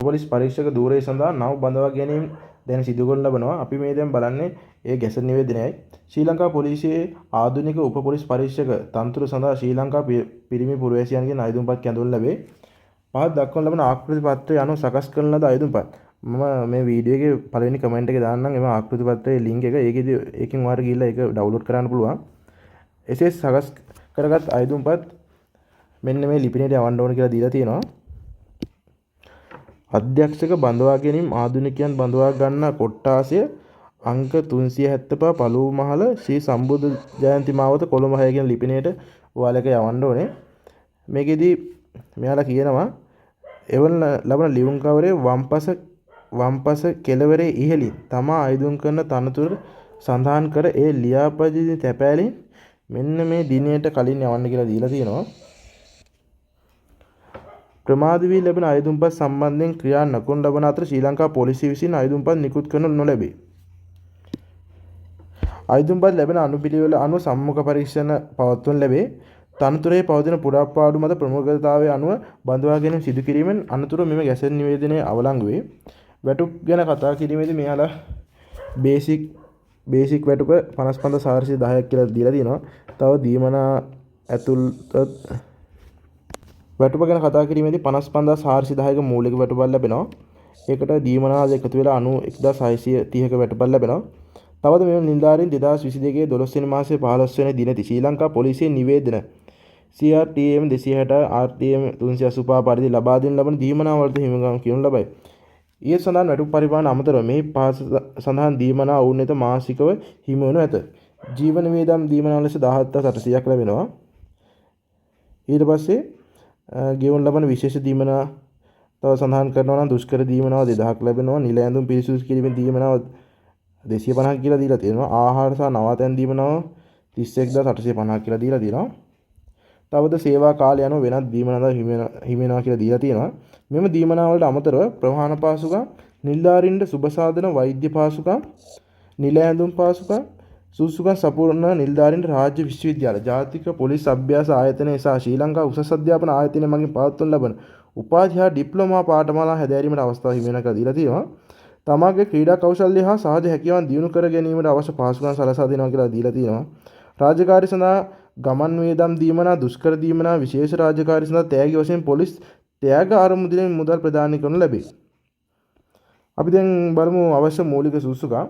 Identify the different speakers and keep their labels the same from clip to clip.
Speaker 1: Police පරීක්ෂක ධූරය සඳහා නව බඳවා ගැනීම දැන් සිදු කරනු ලබනවා. අපි මේ දැන් බලන්නේ ඒ ගැසට් නිවේදනයයි. ශ්‍රී ලංකා පොලිසියේ ආධුනික උප පොලිස් පරීක්ෂක තනතුර සඳහා ශ්‍රී ලංකා පිරිමි පුරවැසියන්ගෙන් අයදුම්පත් කැඳවනු ලැබේ. පහත දක්වන ලබන ආකෘති පත්‍රය අනුව සකස් කරන ලද අයදුම්පත්. මම මේ වීඩියෝ එකේ පළවෙනි කමෙන්ට් එකේ දාන්නම් එම ආකෘති පත්‍රයේ ලින්ක් එක. ඒකෙන් ඔයාලට ගිහිල්ලා ඒක ඩවුන්ලෝඩ් කරන්න පුළුවන්. එසේ සකස් කරගත් අයදුම්පත් මෙන්න මේ ලිපිණයට යවන්න ඕන කියලා දීලා තියෙනවා. අධ්‍යක්ෂක බඳවා ගැනීම ආධුනිකයන් බඳවා ගන්නා කොට්ටාසය අංක 375 පළුවමහල ශ්‍රී සම්බුදු ජයන්ති මාවත කොළඹ 6 කියන ලිපිණයට ඔයාලක යවන්න ඕනේ. මේකෙදි මෙයාලා කියනවා එවන ලබන ලියුම් කවරේ වම්පස කෙළවරේ ඉහළින් තමා අයදුම් කරන තනතුර සඳහන් කර ඒ ලියාපදිංචි තැපෑලෙන් මෙන්න මේ දිනයට කලින් යවන්න කියලා දීලා තියෙනවා. ප්‍රමාද වී ලැබෙන අයදුම්පත් සම්බන්ධයෙන් ක්‍රියා නොකරන ලබන අතර ශ්‍රී ලංකා පොලිසිය විසින් අයදුම්පත් නිකුත් කරනු නොලැබේ. අයදුම්පත් ලැබෙන අනුපිළිවෙල අනුව සම්මුඛ පරීක්ෂණ පවත්වනු ලැබේ. තනතුරේ පවතින පුරාපාඩු මත ප්‍රමුඛතාවය අනුව බඳවා ගැනීම සිදු කිරීමෙන් අනතුරු මෙම ගැසට් නිවේදනයේ අවලංගු වේ. වැටුප් ගැන කතා කිරීමේදී මෙයාලා බේසික් වැටුප 55410ක් කියලා දීලා තියෙනවා. තව දීමනා ඇතුළත වැටුප ගැන කතා කිරීමේදී 55410ක මූලික වැටුපක් ලැබෙනවා. ඒකට දීමනාද එකතු වෙලා 91630ක වැටුපක් ලැබෙනවා. තවද මෙම නිලධාරීන් 2022 12 වෙනි මාසයේ 15 වෙනි දිනදී ශ්‍රී ලංකා පොලිසියේ නිවේදන CRTM 260 RTM 385 පරිදි ලබා දෙන ලබන දීමනා වලට හිමිකම් කියනු ලබයි. ඊයේ සඳහන් වැටුප් පරිමාණ අමතරව මේ පාස සඳහන් දීමනා වුන් වෙත මාසිකව හිමි වනු ඇත. ජීවන වේදම් දීමනා ලෙස 17800ක් ලැබෙනවා. ඊට පස්සේ ගෙවුම් ලබන විශේෂ දීමනා තව සඳහන් කරනවා නම් දුෂ්කර දීමනාව 2000ක් ලැබෙනවා. නිල ඇඳුම් පිරිසුදු කිරීමේ දීමනාව 250ක් කියලා දීලා තියෙනවා. ආහාර සහ නවාතැන් දීමනාව 31850ක් කියලා දීලා තියෙනවා. තවද සේවා කාලය අනුව වෙනත් දීමනාව හිමිවෙනවා කියලා දීලා තියෙනවා. මෙම දීමනාව වලට අමතරව ප්‍රවාහන පාසුකම්, නිලධාරීන්ට සුබ සාධන වෛද්‍ය පාසුකම්, නිල ඇඳුම් පාසුකම්, සුසුකම් සපුරන නිලධාරීන්ට රාජ්‍ය විශ්වවිද්‍යාල, ජාතික පොලිස් අභ්‍යාස ආයතනය සහ ශ්‍රී ලංකා උසස් අධ්‍යාපන ආයතනය මගින් පවත්වනු ලබන උපාධි හා ඩිප්ලෝමා පාඨමාලා හැදෑරීමට අවස්ථාව හිමිවෙනවා කියලා දීලා තියෙනවා. තමාගේ ක්‍රීඩා කෞශල්‍ය හා සහජ හැකියාවන් දියුණු කර ගැනීමට අවශ්‍ය පහසුකම් සලසා දෙනවා කියලා දීලා තියෙනවා. රාජකාරී සඳහා ගමන් වේදම් දීමනා, දුෂ්කර දීමනා, විශේෂ රාජකාරී සඳහා තෑගි වශයෙන් පොලිස් ත්‍යාග අරමුදලින් මුදල් ප්‍රදානය කරනු ලැබේ. අපි දැන් බලමු අවශ්‍ය මූලික සුසුකම්.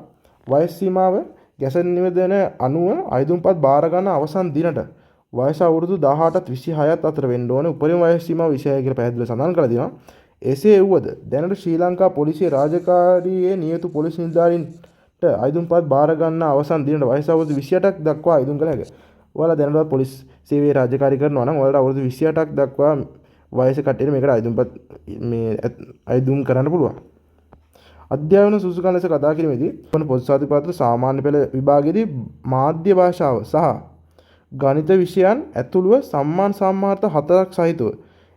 Speaker 1: වයස් සීමාව ගැසට් නිවේදන අනුව අයදුම්පත් බාර ගන්න අවසන් දිනට වයස අවුරුදු 18ත් 26ත් අතර වෙන්න ඕනේ. උපරිම වයස් සීමාව 26 කියලා පැහැදිලිව සඳහන් කරලා තියෙනවා. එසේ වුවද දැනට ශ්‍රී ලංකා පොලිසිය රාජකාරියේ නියුතු පොලිස් නිලධාරීන්ට අයදුම්පත් බාර ගන්න අවසන් දිනට වයස අවුරුදු 28ක් දක්වා අයදුම් කළ හැකියි. ඔයාලා දැනටවත් පොලිස් සේවයේ රාජකාරී කරනවා නම් ඔයාලට අවුරුදු 28ක් දක්වා වයස කට්ටියට මේකට අයදුම් කරන්න පුළුවන්. අධ්‍යාපන සුසුකම් ලෙස කතා කිරීමේදී පොදු සාධිපත්‍ර සාමාන්‍ය පෙළ විභාගයේදී මාධ්‍ය භාෂාව සහ ගණිත විෂයන් ඇතුළුව සම්මාන සම්මාර්ථ 4ක් සහිතව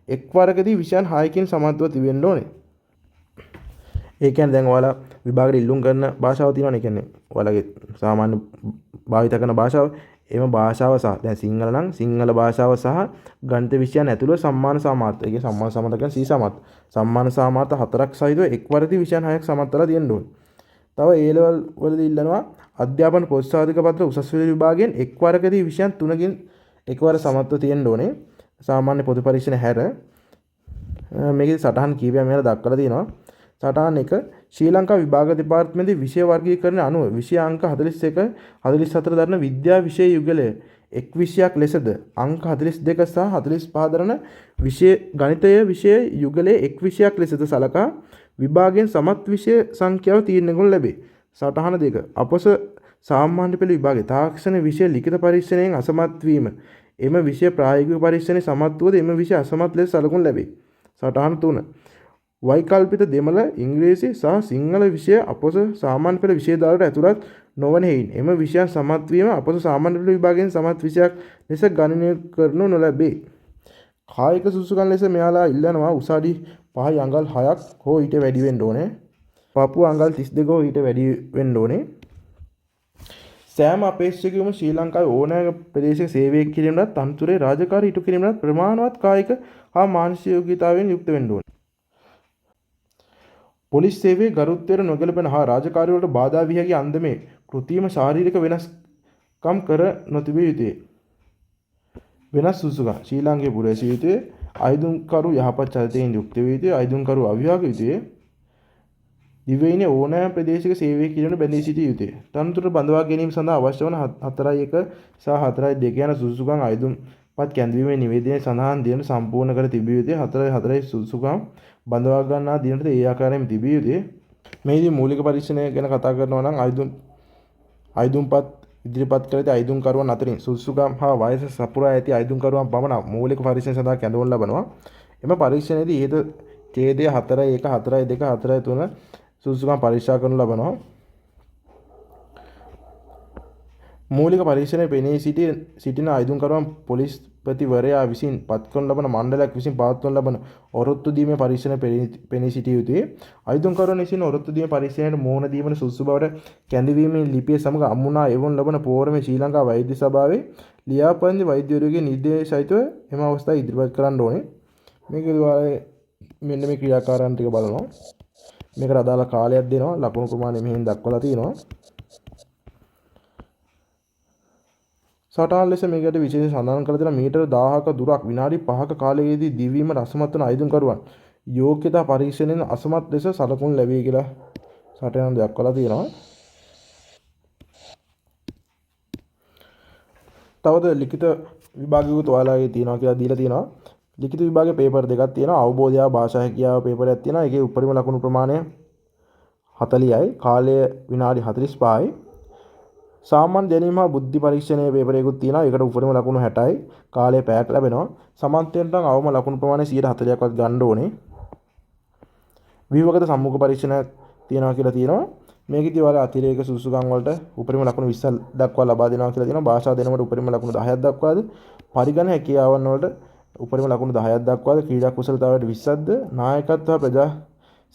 Speaker 1: එක්වරකදී විෂයන් 6කින් සමත්ව තිබෙන්න ඕනේ. ඒ කියන්නේ දැන් ඔයාලා විභාගෙට ඉල්ලුම් කරන භාෂාව තියෙනවනේ. ඒ කියන්නේ ඔයාලගේ සාමාන්‍ය භාවිත කරන භාෂාව. එම භාෂාව සහ දැන් සිංහල නම් සිංහල භාෂාව සහ ගණිත විෂයන් ඇතුළුව සම්මාන සාමාර්ථ. ඒ කියන්නේ සම්මාන සාමාර්ථ කියන්නේ සී සමත්. සම්මාන සාමාර්ථ 4ක් සහිතව එක්වරදී විෂයන් 6ක් සමත්වලා තියෙන්න ඕනේ. තව A level වලදී ඉල්ලනවා අධ්‍යාපන පොදු සාධක පත්‍ර උසස් පෙළ විභාගයෙන් එක්වරකදී විෂයන් 3කින් එකවර සමත්ව තියෙන්න ඕනේ. සාමාන්‍ය පොදු පරීක්ෂණ හැර මේකේ සටහන් කීපයක් මෙහෙලා දක්වලා තියෙනවා. සටහන් 1 ශ්‍රී ලංකා විභාග දෙපාර්තමේන්තුවේ විෂය වර්ගීකරණ අනුව විෂය අංක 41 44 දරන විද්‍යා විෂය යුගලය එක් විෂයක් ලෙසද අංක 42 සහ 45 දරන විෂය ගණිතය විෂය යුගලයේ එක් විෂයක් ලෙසද සලකා විභාගයෙන් සමත් විෂය සංඛ්‍යාව තීරණය කරනු ලැබේ. සටහන 2 අපොස සාමාන්‍ය පෙළ විභාගයේ තාක්ෂණ විෂය ලිඛිත පරීක්ෂණයෙන් අසමත් වීම එම විෂය ප්‍රායෝගික පරීක්ෂණයේ සමත් වුවද එම විෂය අසමත් ලෙස සලකුණු ලැබේ. සටහන 3 වෛකල්පිත දෙමළ ඉංග්‍රීසි සහ සිංහල විෂය අපොස සාමාන්‍ය පෙළ විෂය දාලට ඇතුළත් නොවන හේයින් එම විෂයන් සමත් වීම අපොස සාමාන්‍ය පෙළ විභාගයෙන් සමත් විෂයක් ලෙස ගණනය කරනු නොලැබේ. කායික සුසුකම් ලෙස මෙයාලා ඉල්ලනවා උස අඩි 5 අඟල් 6ක් හෝ ඊට වැඩි වෙන්න ඕනේ. පපුව අඟල් 32 හෝ ඊට වැඩි වෙන්න ඕනේ. සෑම අපේක්ෂකයෙකුම ශ්‍රී ලංකාවේ ඕනෑම ප්‍රදේශයක සේවය කිරීමට තනතුරේ රාජකාරී ඉටු කිරීමට ප්‍රමාණවත් කායික හා මානසික යෝග්‍යතාවයෙන් යුක්ත වෙන්න ඕනේ. පොලිස් සේවයේ ගරුත්වයට නොගැලපෙන හා රාජකාරී වලට බාධා විය හැකි අන්දමේ කෘත්‍රිම ශාරීරික වෙනස්කම් කර නොතිබිය යුතුය. වෙනස් සුසුකම් ශ්‍රී ලාංකේය පුරවැසිය යුතුය. අයදුම්කරු යහපත් චරිතයෙන් යුක්ත විය යුතුය. අයදුම්කරු අවිවාහ යුතුය. දිවයිනේ ඕනෑම ප්‍රදේශයක සේවය කිරීමට බැඳී සිටිය යුතුය. තනතුර බඳවා ගැනීම සඳහා අවශ්‍ය වන 4.1 සහ 4.2 යන සුසුකම් අයදුම්පත් කැඳවීමේ නිවේදනයේ සඳහන් දිනට සම්පූර්ණ කර තිබිය යුතුය. 4.4 සුසුකම් බඳවා ගන්නා දිනට ඒ ආකාරයෙන්ම තිබිය යුතුය. මේදී මූලික පරීක්ෂණය ගැන කතා කරනවා නම් අයදුම්පත් ඉදිරිපත් කළ අයදුම්කරුවන් අතරින් සුසුකම් හා වයස සපුරා ඇති අයදුම්කරුවන් පමණක් මූලික පරීක්ෂණ සඳහා කැඳවනු ලබනවා. එම පරීක්ෂණයේදී ඉහත ඡේදය 4.1 4.2 4.3 සුසුකම් පරීක්ෂා කරනු ලබනවා. මූලික පරීක්ෂණයේ පෙනී සිටින අයදුම්කරුවන් පොලිස්පතිවරයා විසින් පත් කරනු ලබන මණ්ඩලයක් විසින් පවත්වනු ලබන ඔරොත්තු දීමේ පරීක්ෂණය පෙනී සිටිය යුතුය. අයදුම්කරුවන් විසින් ඔරොත්තු දීමේ පරීක්ෂණයට මුහුණ දීමට සුදුසු බවට කැඳවීමේ ලිපිය සමග අමුණා එවනු ලබන පෝරමේ ශ්‍රී ලංකා වෛද්‍ය සභාවේ ලියාපදිංචි වෛද්‍යවරුගේ නිර්දේශ සහිතව එම අවස්ථාව ඉදිරිපත් කරන්න ඕනේ. මේක දුවාලේ මෙන්න මේ ක්‍රියාකාරයන් ටික බලනවා. මේකට අදාළ කාලයක් දෙනවා. ලකුණු ප්‍රමාණය මෙහෙන් දක්වලා තියෙනවා. සටහන් ලෙස මේකට විශේෂ සඳහන් කරලා තියෙනවා මීටර 1000ක දුරක් විනාඩි 5ක කාලයකදී දිවීමට අසමත් වන අයදුම්කරුවන් යෝග්‍යතා පරීක්ෂණයෙන් අසමත් ලෙස සලකුණු ලැබේ කියලා සටහන් දක්වලා තියෙනවා. තවද ලිඛිත විභාගයකුත් ඔයාලගේ තියෙනවා කියලා දීලා තියෙනවා. ලිඛිත විභාගයේ පේපර් දෙකක් තියෙනවා. අවබෝධය භාෂා හැකියාව පේපරයක් තියෙනවා. ඒකේ උපරිම ලකුණු ප්‍රමාණය 40යි. කාලය විනාඩි 45යි. සාමාන්‍ය දැනීම හා බුද්ධි පරීක්ෂණයේ පේපරයකුත් තියෙනවා. ඒකට උපරිම ලකුණු 60යි. කාලය පැයක් ලැබෙනවා. සමාන්තරයෙන් නම් අවම ලකුණු ප්‍රමාණය 140ක්වත් ගන්න ඕනේ. විභාගගත සම්මුඛ පරීක්ෂණයක් තියෙනවා කියලා තියෙනවා. මේකෙදි ඔයාලා අතිරේක සුසුකම් වලට උපරිම ලකුණු 20 දක්වා ලබා දෙනවා කියලා තියෙනවා. භාෂා දෙනකොට උපරිම ලකුණු 10ක් දක්වාද, පරිගණක හැකියාවන් වලට උපරිම ලකුණු 10ක් දක්වාද, ක්‍රීඩා කුසලතාවයට 20ක්ද, නායකත්ව ප්‍රජා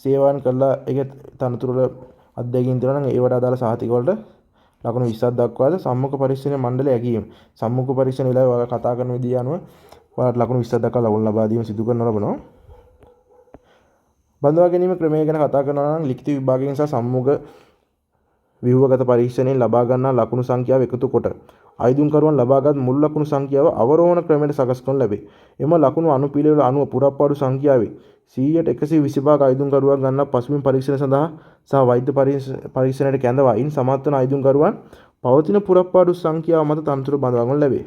Speaker 1: සේවාවන් කළා ඒක තනතුරු වල අධ්‍යයනය කරනවා නම් ඒවට අදාළ සහතික වලට ලකුණු 20ක් දක්වාද, සම්මුඛ පරීක්ෂණ මණ්ඩලය ඇගීම. සම්මුඛ පරීක්ෂණ වෙලාවේ ඔයාලා කතා කරන විදිය අනුව ඔයාලට ලකුණු 20ක් දක්වා ලකුණු ලබා දීම සිදු කරනු ලබනවා. බඳවා ගැනීම ක්‍රමය ගැන කතා කරනවා නම් ලිඛිත විභාගයෙන් සහ සම්මුඛ ව්‍යුහගත පරීක්ෂණයෙන් ලබා ගන්නා ලකුණු සංඛ්‍යාව එකතු කොට අයදුම්කරුවන් ලබාගත් මුල් ලකුණු සංඛ්‍යාව අවරෝහණ ක්‍රමයට සකස් කරනු ලැබේ. එම ලකුණු අනුපිළිවෙල අනුව පුරප්පාඩු සංඛ්‍යාවේ 100ට 125ක අයදුම්කරුවන් ගන්නා පසුබිම් පරීක්ෂණ සඳහා සහ වෛද්‍ය පරීක්ෂණයට කැඳවා ඉන් සමත් වන අයදුම්කරුවන් පවතින පුරප්පාඩු සංඛ්‍යාව මත තනතුරු බඳවා ගන්නු ලැබේ.